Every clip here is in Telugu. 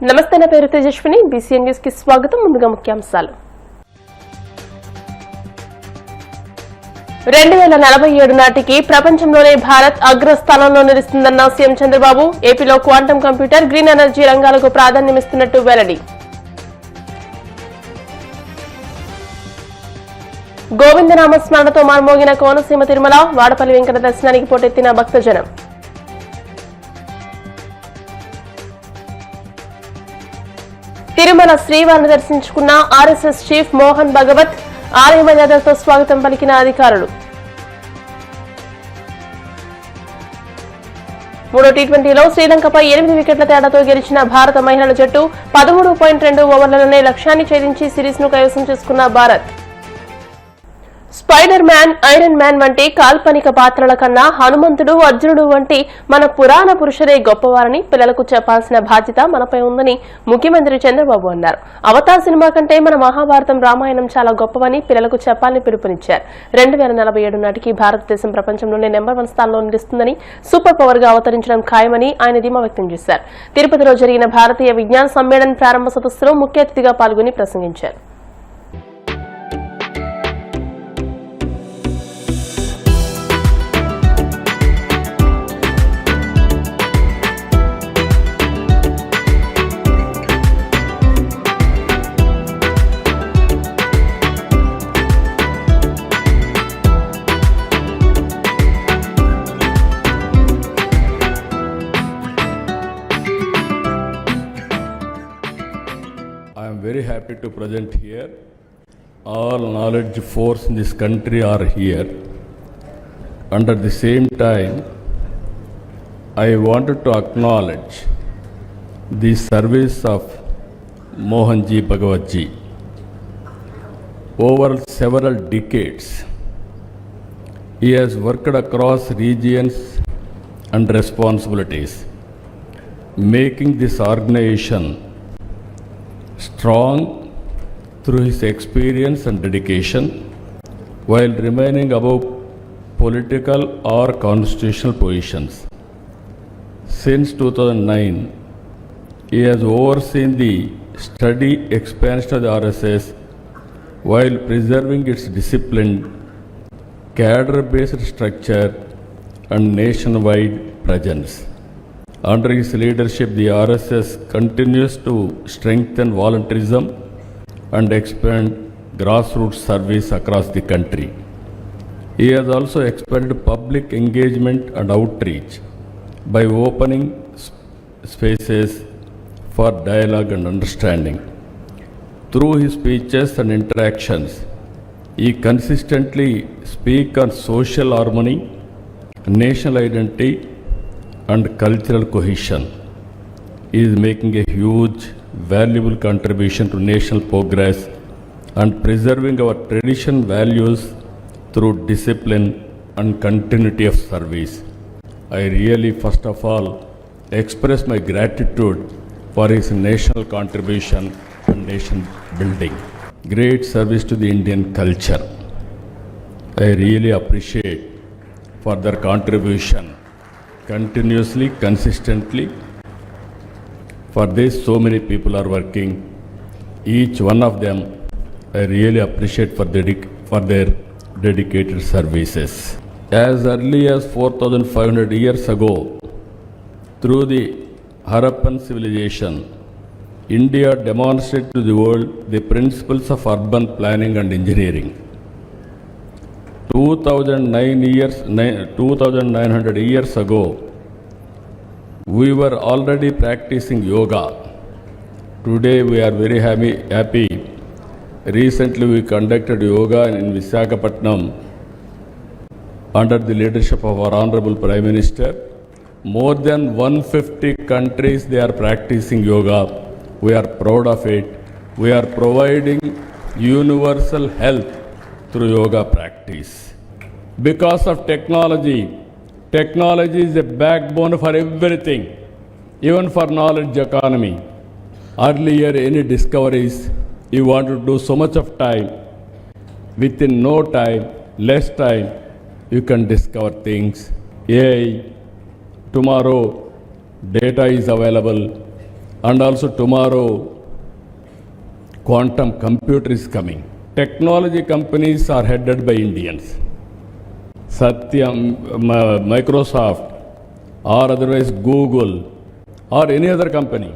నమస్తే, నా పేరు తేజస్విని. బీసీఎన్ న్యూస్ కి స్వాగతం. ముందుగా ముఖ్యాంశాలు. 2047 నాటికి ప్రపంచంలోనే భారత్ అగ్రస్థానంలో నిలుస్తుందన్న సీఎం చంద్రబాబు. ఏపీలో క్వాంటం కంప్యూటర్, గ్రీన్ ఎనర్జీ రంగాలకు ప్రాధాన్యమిస్తున్నట్టు వెల్లడి. గోవిందనామ స్మరణతో మార్మోగిన కోనసీమ తిరుమల. వాడపల్లి వెంకట దర్శనానికి పోటెత్తిన భక్తజనం. తిరుమల శ్రీవారిని దర్శించుకున్న ఆర్ఎస్ఎస్ చీఫ్ మోహన్ భగవత్. ఆలయ మర్యాదలతో స్వాగతం పలికిన అధికారులు. మూడో టీ20లో శ్రీలంకపై 8 వికెట్ల తేడాతో గెలిచిన భారత మహిళల జట్టు 13.2 ఓవర్లలోనే లక్ష్యాన్ని ఛేదించి సిరీస్ ను కైవసం చేసుకున్న Bharat. Spider man, iron man వంటి కాల్పనిక పాత్రల కన్నా హనుమంతుడు, అర్జునుడు వంటి మన పురాణ పురుషులే గొప్పవారని పిల్లలకు చెప్పాల్సిన బాధ్యత మనపై ఉందని ముఖ్యమంత్రి చంద్రబాబు అన్నారు. అవతార్ సినిమా కంటే మన మహాభారతం, రామాయణం చాలా గొప్పవని పిల్లలకు చెప్పాలని పిలుపునిచ్చారు. 2047 నాటికి భారతదేశం ప్రపంచంలోనే నెంబర్ 1 స్థానంలో నిలుస్తుందని, సూపర్ పవర్ గా అవతరించడం ఖాయమని ఆయన ధీమా వ్యక్తం చేశారు. తిరుపతిలో జరిగిన భారతీయ విజ్ఞాన సమ్మేళన్ ప్రారంభ సదస్సులో ముఖ్య అతిథిగా పాల్గొని ప్రసంగించారు. I am very happy to present here. All knowledge force in this country are here. And at the same time, I wanted to acknowledge the service of Mohanji Bhagawatji. Over several decades, he has worked across regions and responsibilities, making this organization strong through his experience and dedication, while remaining above political or constitutional positions. Since 2009, he has overseen the steady expansion of the RSS while preserving its disciplined, cadre-based structure and nationwide presence. Under his leadership, the RSS continues to strengthen volunteerism and expand grassroots service across the country. He has also expanded public engagement and outreach by opening spaces for dialogue and understanding. Through his speeches and interactions, he consistently speaks on social harmony, national identity, and cultural cohesion. He is making a huge, valuable contribution to national progress and preserving our tradition values through discipline and continuity of service. I really, first of all, express my gratitude for his national contribution and nation building. Great service to the Indian culture. I really appreciate for their contribution continuously, consistently. For this, so many people are working. Each one of them, I really appreciate for their dedicated services. As early as 4,500 years ago, through the Harappan civilization, India demonstrated to the world the principles of urban planning and engineering. 2,900 years ago, we were already practicing yoga. Today we are very happy. Recently we conducted yoga in Visakhapatnam under the leadership of our Honorable Prime Minister. More than 150 countries they are practicing yoga. We are proud of it. We are providing universal health through yoga practice. Because of technology, technology is a backbone for everything, even for knowledge economy. Earlier, any discoveries, you want to do so much of time. Within no time, less time, you can discover things. AI, tomorrow, data is available and also tomorrow quantum computer is coming. Technology companies are headed by Indians. Satya, Microsoft, or otherwise Google, or any other company.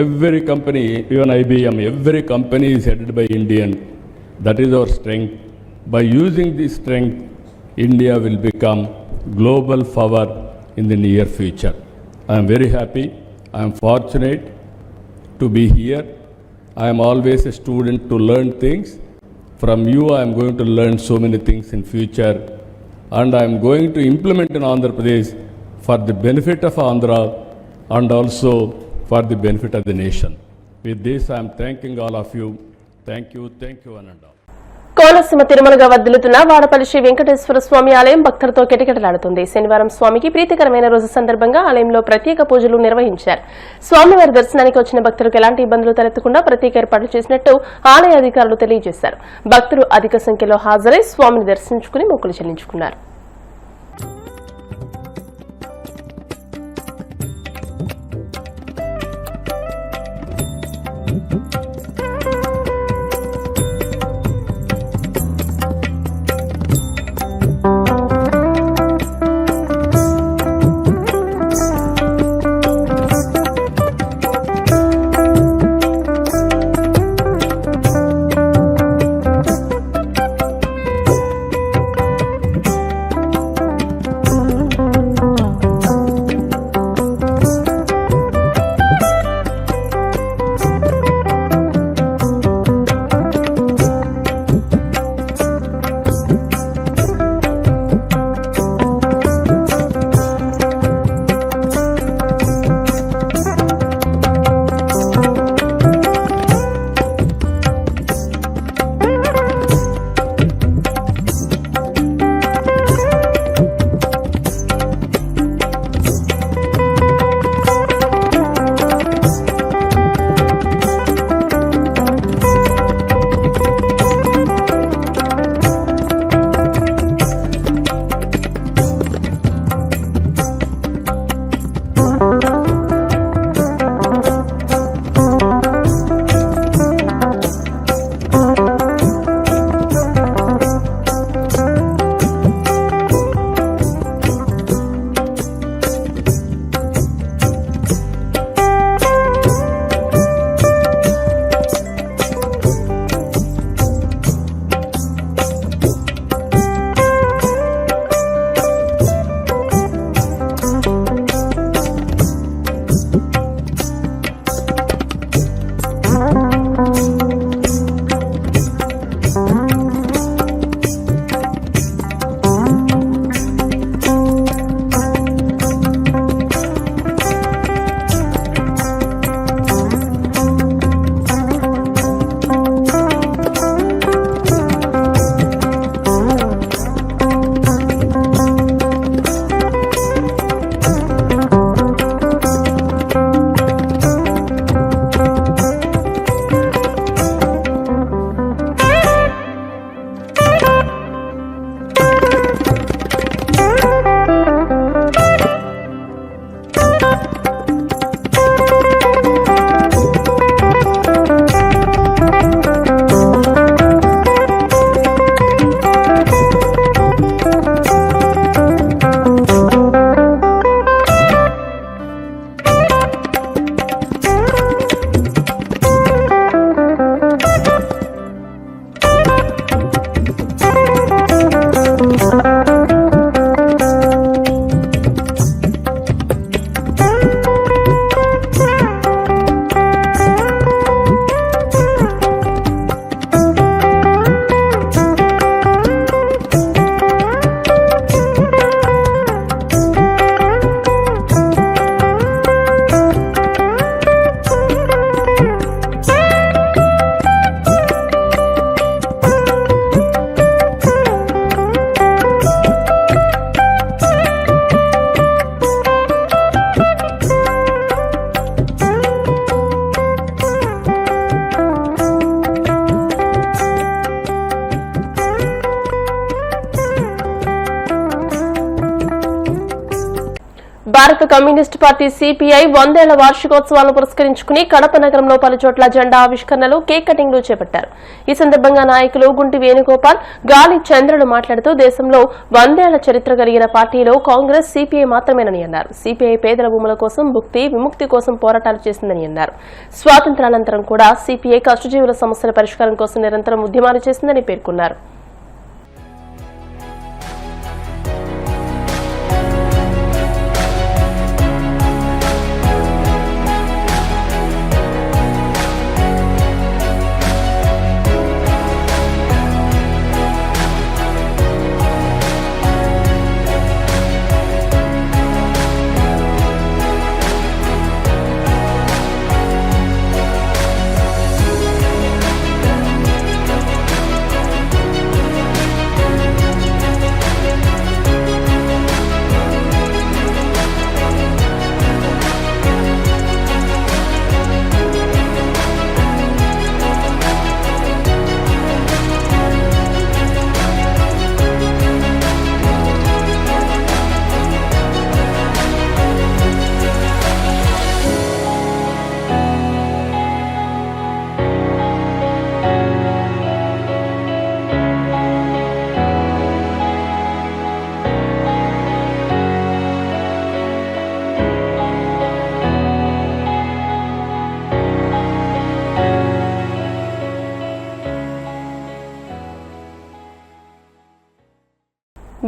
Every company, even IBM, every company is headed by Indian. That is our strength. By using this strength, India will become global power in the near future. I am very happy. I am fortunate to be here. I am always a student to learn things. From you, I am going to learn so many things in future. And I am going to implement in Andhra Pradesh for the benefit of Andhra and also for the benefit of the nation. With this, I am thanking all of you. Thank you, one and all. Konaseema తిరుమలగా వర్ధిల్లుతున్న Vadapalli Shri Venkateswara స్వామి ఆలయం భక్తులతో కిటకిటలాడుతుంది. శనివారం స్వామికి ప్రీతికరమైన రోజు సందర్భంగా ఆలయంలో ప్రత్యేక పూజలు నిర్వహించారు. స్వామివారి దర్శనానికి వచ్చిన భక్తులకు ఎలాంటి ఇబ్బందులు తలెత్తకుండా ప్రత్యేక ఏర్పాట్లు చేసినట్టు ఆలయ అధికారులు తెలియజేశారు. భక్తులు అధిక సంఖ్యలో హాజరై స్వామిని దర్శించుకుని మొక్కులు చెల్లించుకున్నారు. భారత కమ్యూనిస్టు పార్టీ సిపిఐ 100వ వార్షికోత్సవాలను పురస్కరించుకుని కడప నగరంలో పలుచోట్ల జెండా ఆవిష్కరణలు, కేక్ కటింగ్లు చేపట్టారు. ఈ సందర్భంగా నాయకులు గుంటి వేణుగోపాల్, గాలి చంద్రులు మాట్లాడుతూ దేశంలో 100 ఏళ్ల చరిత్ర కలిగిన పార్టీలో కాంగ్రెస్, సిపిఐ మాత్రమేనని అన్నారు. సిపిఐ పేదల భూముల కోసం, భుక్తి విముక్తి కోసం పోరాటాలు చేసిందని అన్నారు. స్వాతంత్రానంతరం కూడా సిపిఐ కష్టజీవుల సమస్యల పరిష్కారం కోసం నిరంతరం ఉద్యమాలు చేసిందని పేర్కొన్నారు.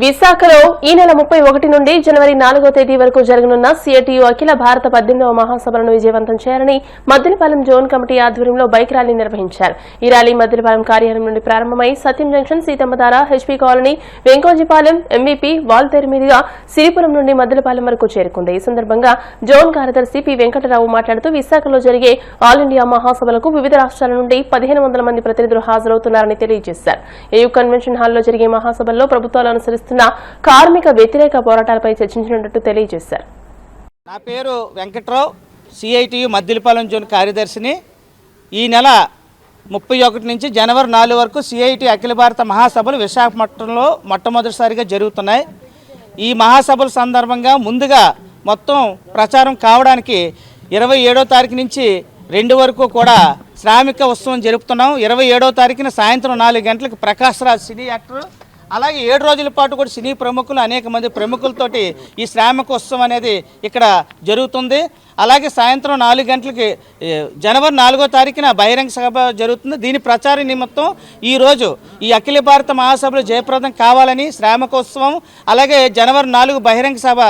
విశాఖలో ఈ నెల 31 నుండి జనవరి 4వ తేదీ వరకు జరగనున్న సిఐటియు అఖిల భారత 18వ మహాసభలను విజయవంతం చేయాలని మద్దిలపాలెం జోన్ కమిటీ ఆధ్వర్యంలో బైక్ ర్యాలీ నిర్వహించారు. ఈ ర్యాలీ మద్దిలపాలెం కార్యాలయం నుండి ప్రారంభమై Satyam junction, Seethammadhara, HP colony, Venkojipalem, MVP, Waltair మీదుగా సిరిపురం నుండి మద్దిలపాలెం వరకు చేరుకుంది. ఈ సందర్భంగా జోన్ కార్యదర్శి పి వెంకటరావు మాట్లాడుతూ విశాఖలో జరిగే ఆల్ ఇండియా మహాసభలకు వివిధ రాష్ట్రాల నుండి 1500 మంది ప్రతినిధులు హాజరవుతున్నారని తెలియజేశారు. ఏయూ కన్వెన్షన్ హాల్లో జరిగే మహాసభల్లో ప్రభుత్వాలు అనుసరిస్తున్న కార్మిక వ్యతిరేక పోరాటాలపై చర్చించినట్టు తెలియజేశారు. నా పేరు వెంకట్రావు, సిఐటియు మద్దిలపాలెం జోన్ కార్యదర్శిని. ఈ నెల 31 నుంచి జనవరి 4 వరకు సిఐటి అఖిల భారత మహాసభలు విశాఖపట్నంలో మొట్టమొదటిసారిగా జరుగుతున్నాయి. ఈ మహాసభల సందర్భంగా ముందుగా మొత్తం ప్రచారం కావడానికి 27వ తారీఖు నుంచి 2 వరకు కూడా శ్రామిక ఉత్సవం జరుపుతున్నాం. 27వ తారీఖున సాయంత్రం 4 గంటలకు ప్రకాష్ రాజ్ సినీ యాక్టర్, అలాగే 7 రోజుల పాటు కూడా సినీ ప్రముఖులు, అనేక మంది ప్రముఖులతోటి ఈ శ్రామిక ఉత్సవం అనేది ఇక్కడ జరుగుతుంది. అలాగే సాయంత్రం 4 గంటలకి జనవరి 4వ తారీఖున బహిరంగ సభ జరుగుతుంది. దీని ప్రచార నిమిత్తం ఈరోజు ఈ అఖిల భారత మహాసభలు జయప్రదం కావాలని శ్రామికోత్సవం, అలాగే జనవరి 4 బహిరంగ సభ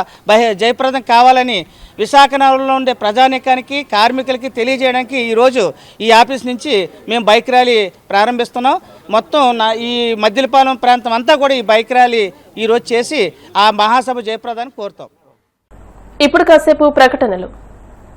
జయప్రదం కావాలని విశాఖ నగరంలో ఉండే ప్రజానీకానికి, కార్మికులకి తెలియజేయడానికి ఈరోజు ఈ ఆఫీస్ నుంచి మేము బైక్ ర్యాలీ ప్రారంభిస్తున్నాం. మొత్తం ఈ మద్దిలపాలెం ప్రాంతం అంతా కూడా ఈ బైక్ ర్యాలీ ఈరోజు చేసి ఆ మహాసభ జయప్రదాన్ని కోరుతాం. ఇప్పుడు కాసేపు ప్రకటనలు.